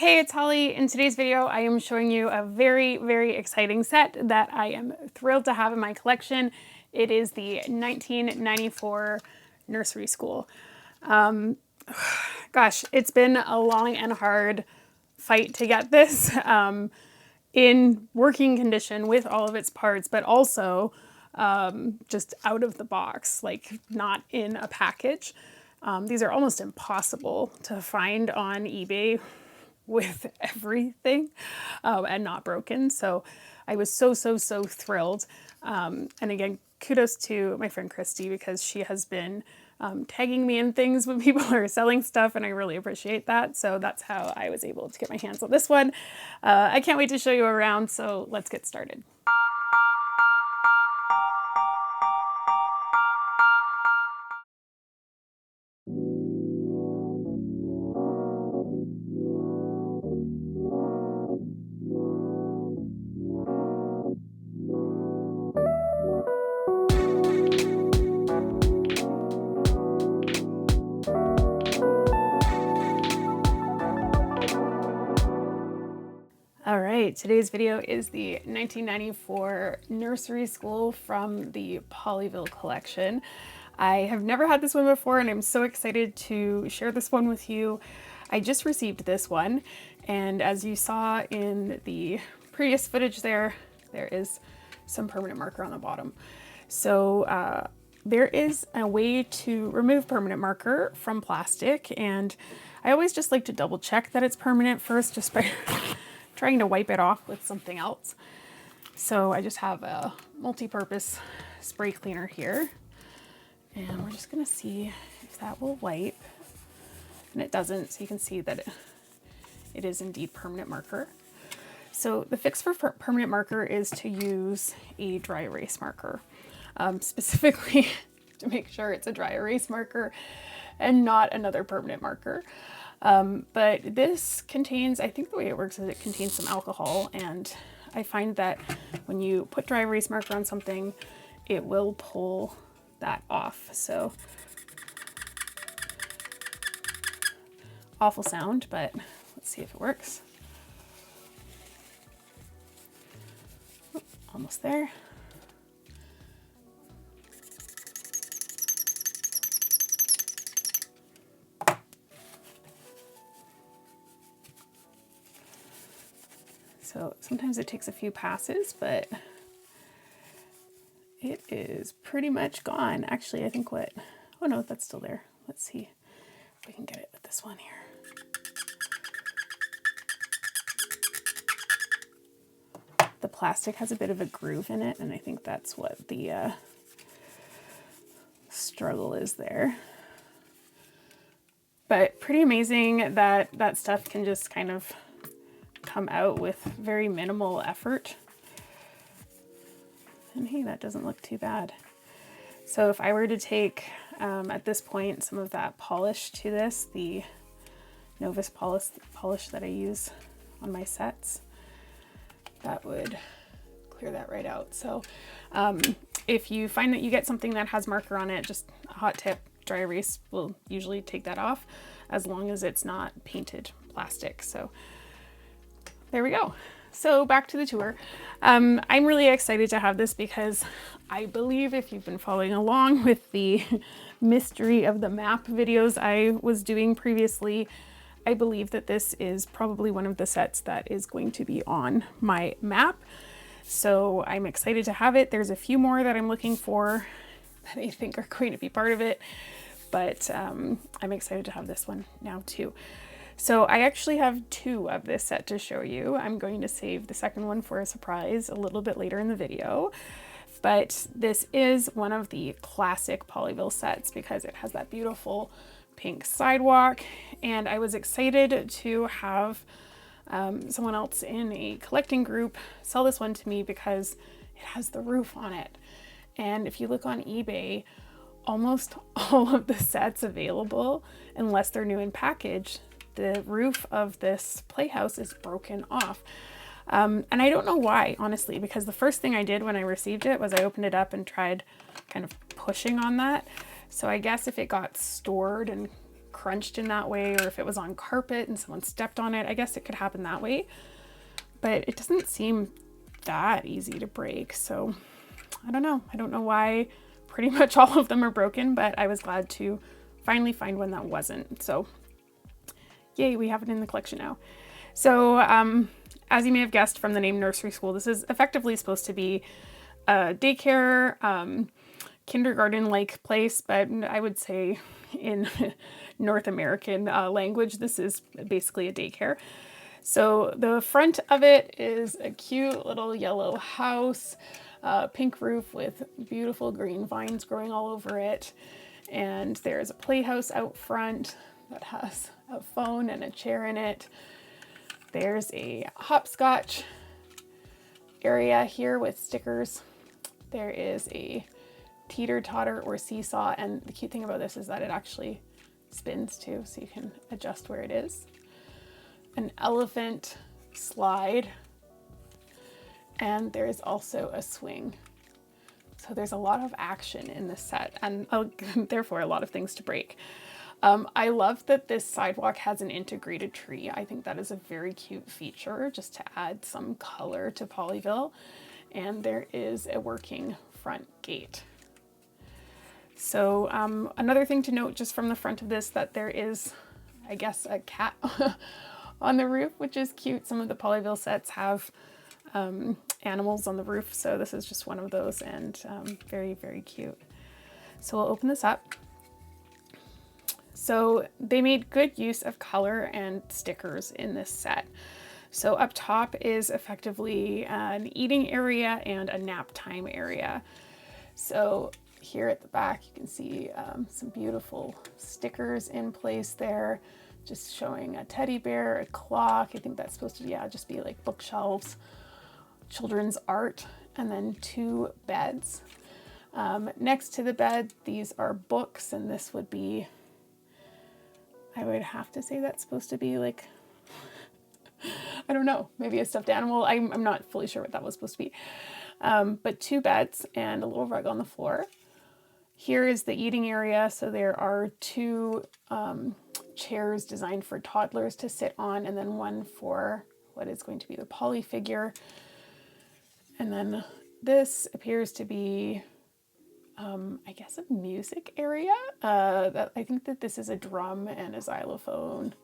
Hey, it's Holly. In today's video, I am showing you a very, very exciting set that I am thrilled to have in my collection. It is the 1994 Nursery School. Gosh, it's been a long and hard fight to get this in working condition with all of its parts, but also just out of the box, like not in a package. These are almost impossible to find on eBay with everything and not broken. So I was so thrilled. And again, kudos to my friend Christy because she has been tagging me in things when people are selling stuff, and I really appreciate that. So that's how I was able to get my hands on this one. I can't wait to show you around, so let's get started. All right, today's video is the 1994 Nursery School from the Pollyville collection. I have never had this one before, and I'm so excited to share this one with you. I just received this one, and as you saw in the previous footage there is some permanent marker on the bottom. So there is a way to remove permanent marker from plastic, and I always just like to double check that it's permanent first, just by trying to wipe it off with something else. So I just have a multi-purpose spray cleaner here, and we're just gonna see if that will wipe, and it doesn't, so you can see that it is indeed permanent marker. So the fix for permanent marker is to use a dry erase marker, specifically to make sure it's a dry erase marker and not another permanent marker. But this contains, I think the way it works is it contains some alcohol, and I find that when you put dry erase marker on something, it will pull that off. So awful sound, but let's see if it works. Oh, almost there. So sometimes it takes a few passes, but it is pretty much gone. Actually, I think oh no, that's still there. Let's see if we can get it with this one here. The plastic has a bit of a groove in it, and I think that's what the struggle is there. But pretty amazing that that stuff can just kind of come out with very minimal effort. And hey, that doesn't look too bad. So if I were to take, at this point, some of that polish to this, the Novus polish that I use on my sets, that would clear that right out. So if you find that you get something that has marker on it, just a hot tip, dry erase will usually take that off, as long as it's not painted plastic. So there we go. So back to the tour. I'm really excited to have this because I believe, if you've been following along with the mystery of the map videos I was doing previously, I believe that this is probably one of the sets that is going to be on my map. So I'm excited to have it. There's a few more that I'm looking for that I think are going to be part of it, but I'm excited to have this one now too. So I actually have two of this set to show you. I'm going to save the second one for a surprise a little bit later in the video. But this is one of the classic Pollyville sets because it has that beautiful pink sidewalk. And I was excited to have someone else in a collecting group sell this one to me because it has the roof on it. And if you look on eBay, almost all of the sets available, unless they're new in package, the roof of this playhouse is broken off. And I don't know why, honestly, because the first thing I did when I received it was I opened it up and tried kind of pushing on that. So I guess if it got stored and crunched in that way, or if it was on carpet and someone stepped on it, I guess it could happen that way. But it doesn't seem that easy to break. So I don't know. I don't know why pretty much all of them are broken, but I was glad to finally find one that wasn't. So yay, we have it in the collection now. So as you may have guessed from the name Nursery School, this is effectively supposed to be a daycare, kindergarten-like place, but I would say in North American language, this is basically a daycare. So the front of it is a cute little yellow house, pink roof with beautiful green vines growing all over it. And there's a playhouse out front that has a phone and a chair in it. There's a hopscotch area here with stickers. There is a teeter-totter or seesaw, and the cute thing about this is that it actually spins too, so you can adjust where it is. An elephant slide, and there's also a swing. So there's a lot of action in this set, and therefore a lot of things to break. I love that this sidewalk has an integrated tree. I think that is a very cute feature just to add some color to Pollyville. And there is a working front gate. So another thing to note just from the front of this, that there is, I guess, a cat on the roof, which is cute. Some of the Pollyville sets have animals on the roof, so this is just one of those, and very, very cute. So we'll open this up. So they made good use of color and stickers in this set. So up top is effectively an eating area and a nap time area. So here at the back, you can see some beautiful stickers in place there, just showing a teddy bear, a clock. I think that's supposed to, yeah, just be like bookshelves, children's art, and then 2 beds. Next to the bed, these are books, and this would be, I would have to say that's supposed to be like, I don't know, maybe a stuffed animal. I'm not fully sure what that was supposed to be. But 2 beds and a little rug on the floor. Here is the eating area. So there are 2 chairs designed for toddlers to sit on, and then one for what is going to be the Polly figure. And then this appears to be, I guess, a music area. I think that this is a drum and a xylophone.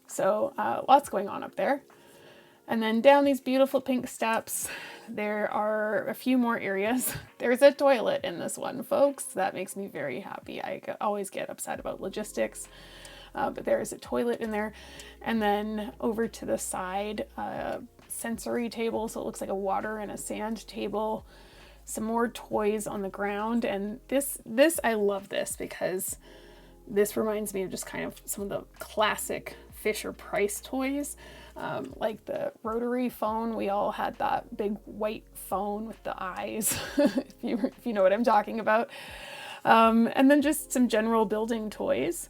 So lots going on up there. And then down these beautiful pink steps, there are a few more areas. There's a toilet in this one, folks. That makes me very happy. I always get upset about logistics, but there is a toilet in there. And then over to the side, sensory table. So it looks like a water and a sand table. Some more toys on the ground. And this I love this because this reminds me of just kind of some of the classic Fisher-Price toys. Like the rotary phone. We all had that big white phone with the eyes, if you know what I'm talking about. And then just some general building toys.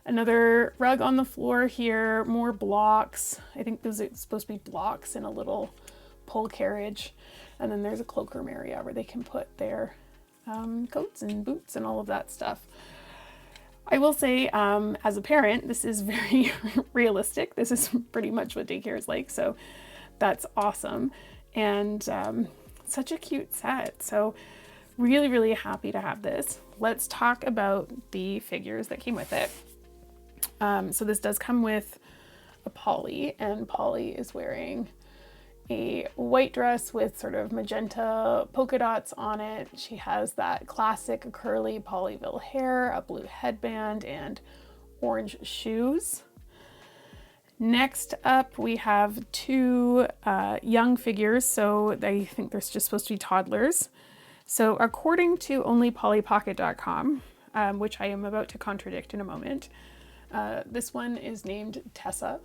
Another rug on the floor here, more blocks. I think those are supposed to be blocks in a little pull carriage. And then there's a cloakroom area where they can put their coats and boots and all of that stuff. I will say, as a parent, this is very realistic. This is pretty much what daycare is like, so that's awesome. And such a cute set. So really, really happy to have this. Let's talk about the figures that came with it. So this does come with a Polly, and Polly is wearing a white dress with sort of magenta polka dots on it. She has that classic curly Pollyville hair, a blue headband, and orange shoes. Next up, we have 2 young figures. So I think they're just supposed to be toddlers. So according to onlypollypocket.com, which I am about to contradict in a moment, this one is named Tessa.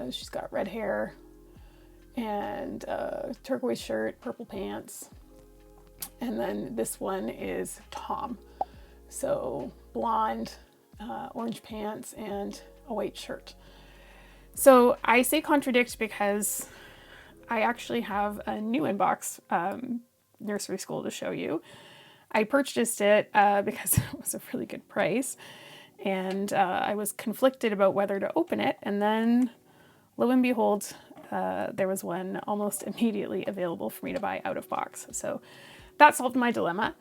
She's got red hair and turquoise shirt, purple pants. And then this one is Tom. So blonde, orange pants, and a white shirt. So I say contradict because I actually have a new inbox Nursery School to show you. I purchased it because it was a really good price. and I was conflicted about whether to open it, and then lo and behold, there was one almost immediately available for me to buy out of box. So that solved my dilemma.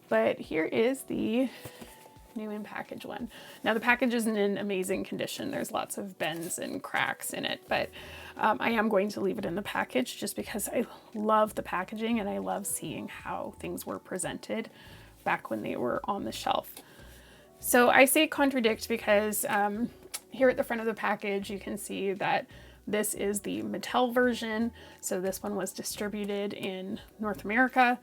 But here is the new in package one. Now the package isn't in amazing condition. There's lots of bends and cracks in it, but I am going to leave it in the package just because I love the packaging and I love seeing how things were presented back when they were on the shelf. So I say contradict because here at the front of the package, you can see that this is the Mattel version. So this one was distributed in North America.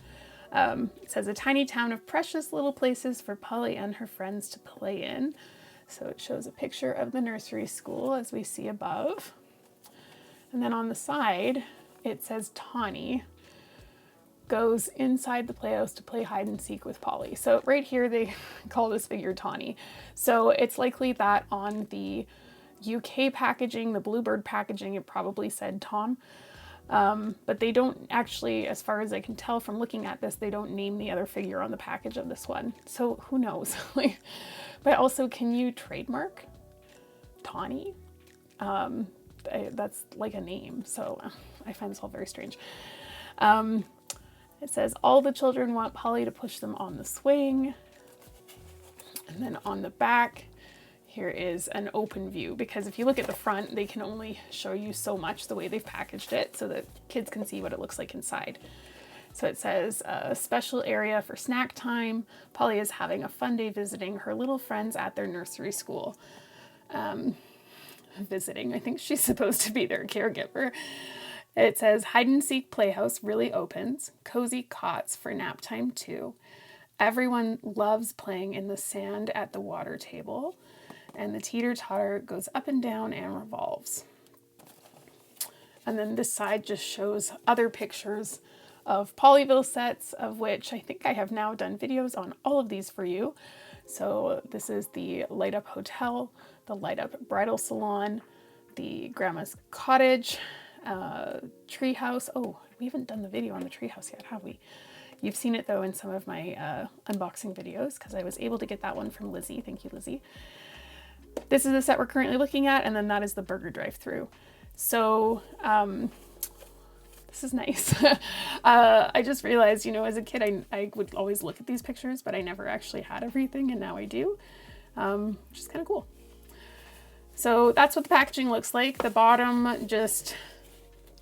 It says a tiny town of precious little places for Polly and her friends to play in. So it shows a picture of the nursery school as we see above. And then on the side, it says Tawny goes inside the playhouse to play hide and seek with Polly. So right here, they call this figure Tawny. So it's likely that on the UK packaging, the Bluebird packaging, it probably said Tom. But they don't actually, as far as I can tell from looking at this, they don't name the other figure on the package of this one. So who knows? But also, can you trademark Tawny? That's like a name. So I find this all very strange. It says all the children want Polly to push them on the swing. And then on the back, here is an open view, because if you look at the front, they can only show you so much the way they've packaged it so that kids can see what it looks like inside. So it says a special area for snack time. Polly is having a fun day visiting her little friends at their nursery school. Visiting, I think she's supposed to be their caregiver. It says hide and seek playhouse really opens. Cozy cots for nap time too. Everyone loves playing in the sand at the water table. And the teeter-totter goes up and down and revolves. And then this side just shows other pictures of Pollyville sets, of which I think I have now done videos on all of these for you. So this is the Light Up Hotel, the Light Up Bridal Salon, the Grandma's Cottage, Treehouse. Oh, we haven't done the video on the treehouse yet, have we? You've seen it though in some of my unboxing videos because I was able to get that one from Lizzie. Thank you, Lizzie. This is the set we're currently looking at, and then that is the burger drive-through. So this is nice. I just realized, you know, as a kid, I would always look at these pictures, but I never actually had everything, and now I do, which is kind of cool. So that's what the packaging looks like. The bottom just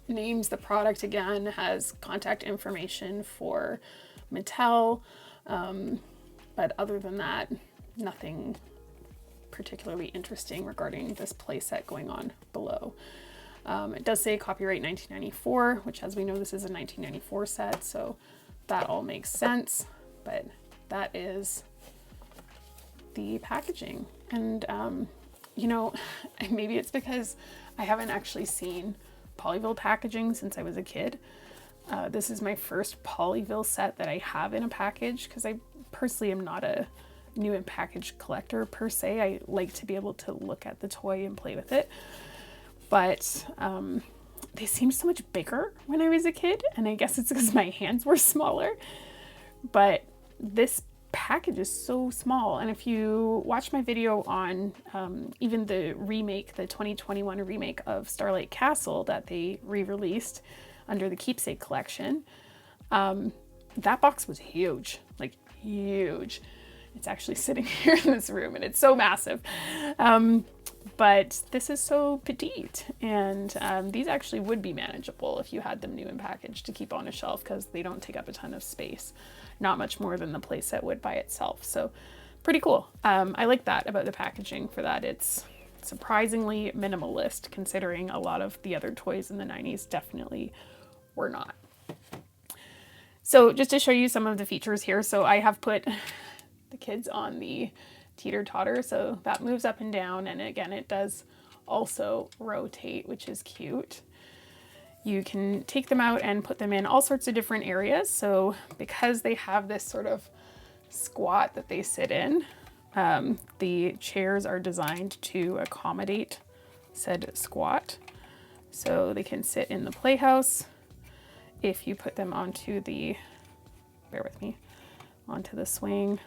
names the product again, has contact information for Mattel, but other than that, nothing particularly interesting regarding this play set going on below. It does say copyright 1994, which, as we know, this is a 1994 set, so that all makes sense, but that is the packaging. And you know, maybe it's because I haven't actually seen Pollyville packaging since I was a kid. This is my first Pollyville set that I have in a package, because I personally am not a new in package collector per se. I like to be able to look at the toy and play with it, but they seemed so much bigger when I was a kid, and I guess it's because my hands were smaller. But this package is so small, and if you watch my video on even the remake, the 2021 remake of Starlight Castle that they re-released under the Keepsake collection, that box was huge, like huge. It's actually sitting here in this room, and it's so massive. But this is so petite, and these actually would be manageable if you had them new and packaged to keep on a shelf, because they don't take up a ton of space. Not much more than the playset would by itself. So pretty cool. I like that about the packaging for that. It's surprisingly minimalist, considering a lot of the other toys in the 90s definitely were not. So just to show you some of the features here, so I have put the kids on the teeter-totter, so that moves up and down, and again it does also rotate, which is cute. You can take them out and put them in all sorts of different areas. So because they have this sort of squat that they sit in, the chairs are designed to accommodate said squat. So they can sit in the playhouse. If you put them onto the, bear with me, onto the swing,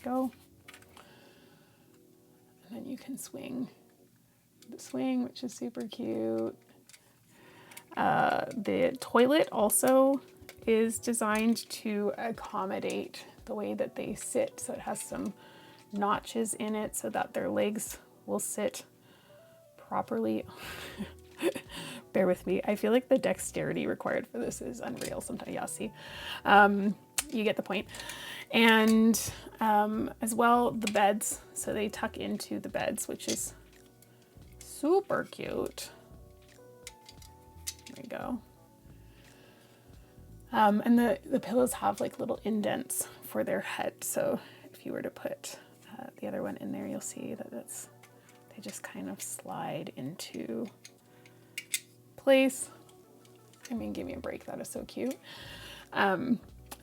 go. And then you can swing the swing, which is super cute. The toilet also is designed to accommodate the way that they sit. So it has some notches in it so that their legs will sit properly. Bear with me. I feel like the dexterity required for this is unreal sometimes. Yeah, see, you get the point. And as well, the beds. So they tuck into the beds, which is super cute. There you go. And the pillows have like little indents for their head. So if you were to put the other one in there, you'll see that they just kind of slide into place. I mean, give me a break. That is so cute.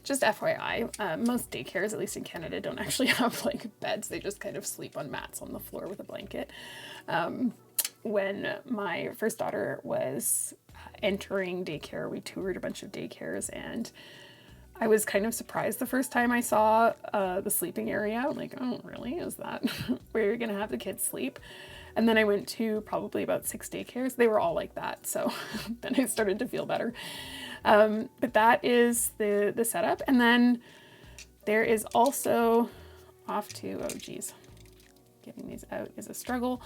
Just FYI, most daycares, at least in Canada, don't actually have like beds. They just kind of sleep on mats on the floor with a blanket. When my first daughter was entering daycare, we toured a bunch of daycares, and I was kind of surprised the first time I saw the sleeping area. I'm like, oh, really? Is that where you're gonna have the kids sleep? And then I went to probably about 6 daycares. They were all like that. So then I started to feel better. But that is the setup. And then there is also off to, oh geez, getting these out is a struggle.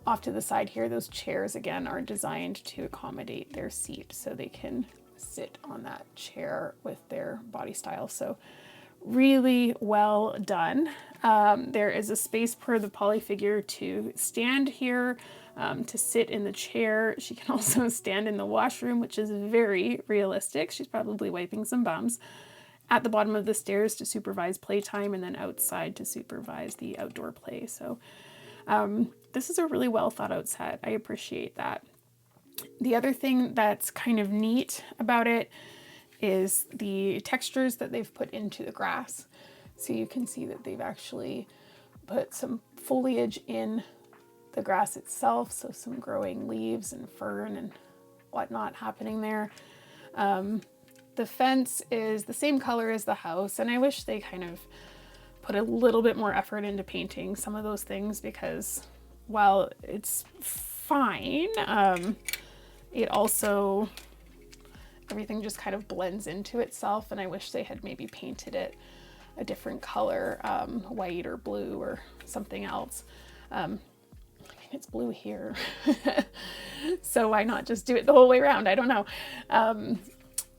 Off to the side here, those chairs again are designed to accommodate their seat so they can sit on that chair with their body style. So really well done. There is a space per the Polly figure to stand here, to sit in the chair. She can also stand in the washroom, which is very realistic. She's probably wiping some bums. At the bottom of the stairs to supervise playtime, and then outside to supervise the outdoor play. So this is a really well thought out set. I appreciate that. The other thing that's kind of neat about it is the textures that they've put into the grass. So you can see that they've actually put some foliage in the grass itself. So some growing leaves and fern and whatnot happening there. The fence is the same color as the house, and I wish they kind of put a little bit more effort into painting some of those things, because while it's fine, it also, everything just kind of blends into itself, and I wish they had maybe painted it a different color, white or blue or something else. I mean, it's blue here, so why not just do it the whole way around? I don't know.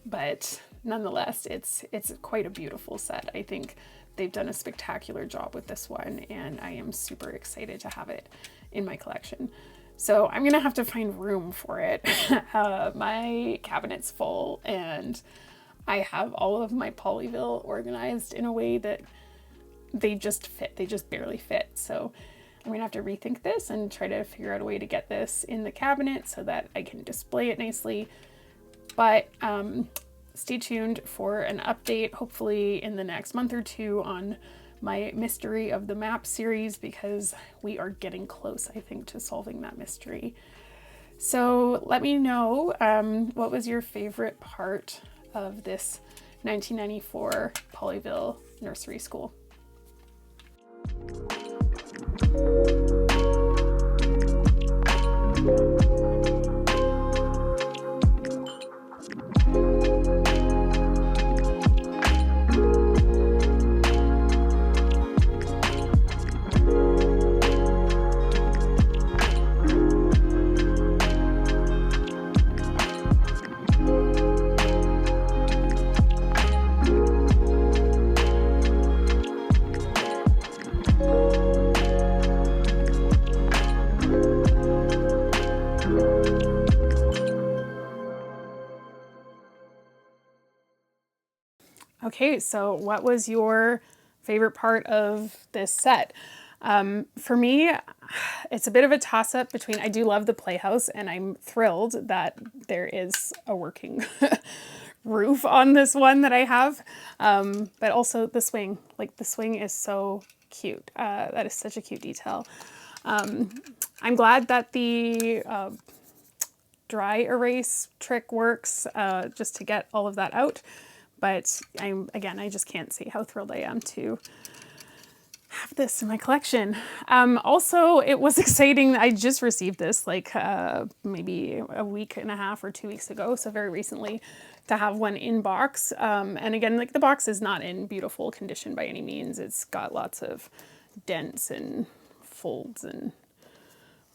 But nonetheless, it's quite a beautiful set. I think they've done a spectacular job with this one, and I am super excited to have it in my collection. So I'm gonna have to find room for it. My cabinet's full, and I have all of my Pollyville organized in a way that they just fit. They just barely fit. So I'm gonna have to rethink this and try to figure out a way to get this in the cabinet so that I can display it nicely. But stay tuned for an update, hopefully in the next month or two, on my Mystery of the Map series, because we are getting close, I think, to solving that mystery. So let me know what was your favorite part of this 1994 Pollyville Nursery School. Okay, so what was your favorite part of this set? For me, it's a bit of a toss-up between, I do love the playhouse, and I'm thrilled that there is a working roof on this one that I have, but also the swing. Like, the swing is so cute. That is such a cute detail. I'm glad that the dry erase trick works, just to get all of that out. But I just can't say how thrilled I am to have this in my collection. Also, it was exciting. I just received this like maybe a week and a half or 2 weeks ago, so very recently, to have one in box. And again, like the box is not in beautiful condition by any means. It's got lots of dents and folds and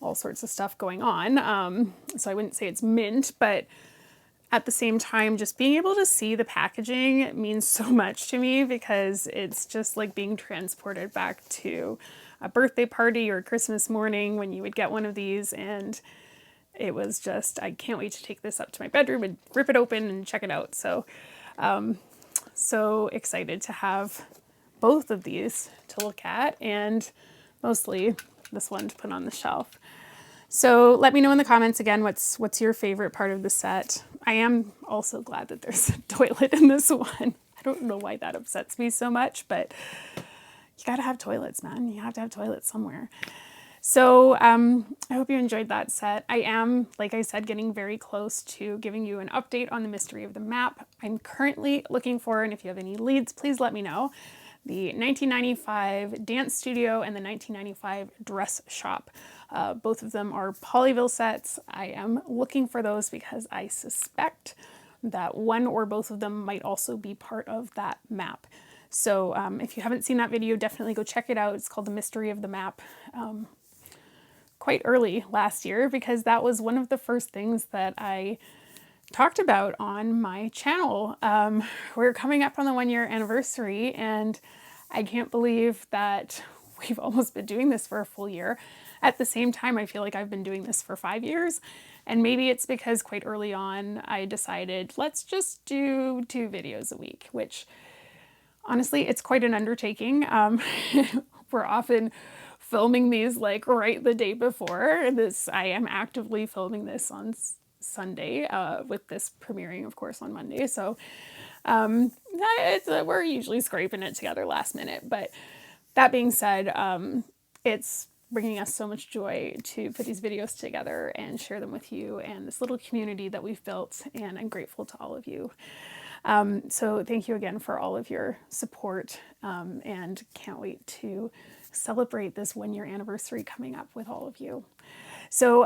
all sorts of stuff going on. So I wouldn't say it's mint, but at the same time, just being able to see the packaging means so much to me, because it's just like being transported back to a birthday party or Christmas morning when you would get one of these. And it was just, I can't wait to take this up to my bedroom and rip it open and check it out. So, so excited to have both of these to look at, and mostly this one to put on the shelf. So let me know in the comments again, what's your favorite part of the set. I am also glad that there's a toilet in this one. I don't know why that upsets me so much, but you gotta have toilets, man. You have to have toilets somewhere. So I hope you enjoyed that set. I am, like I said, getting very close to giving you an update on the mystery of the map. I'm currently looking for, and if you have any leads, please let me know, the 1995 Dance Studio and the 1995 Dress Shop. Both of them are Pollyville sets. I am looking for those because I suspect that one or both of them might also be part of that map. So if you haven't seen that video, definitely go check it out. It's called The Mystery of the Map. Quite early last year, because that was one of the first things that I talked about on my channel. We're coming up on the 1-year anniversary, and I can't believe that we've almost been doing this for a full year. At the same time, I feel like I've been doing this for 5 years, and maybe it's because quite early on I decided, let's just do 2 videos a week, which honestly, it's quite an undertaking. We're often filming these like right the day before this. I am actively filming this on Sunday, with this premiering, of course, on Monday. So we're usually scraping it together last minute. But that being said, it's bringing us so much joy to put these videos together and share them with you and this little community that we've built. And I'm grateful to all of you. So thank you again for all of your support, and can't wait to celebrate this 1-year anniversary coming up with all of you. So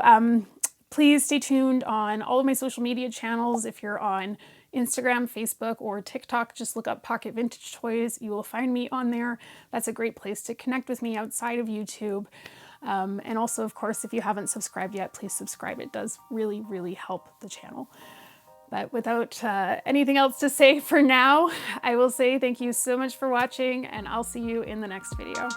please stay tuned on all of my social media channels. If you're on Instagram, Facebook, or TikTok, just look up Pocket Vintage Toys. You will find me on there. That's a great place to connect with me outside of YouTube. And also, of course, if you haven't subscribed yet, please subscribe. It does really, really help the channel. But without anything else to say for now, I will say thank you so much for watching, and I'll see you in the next video.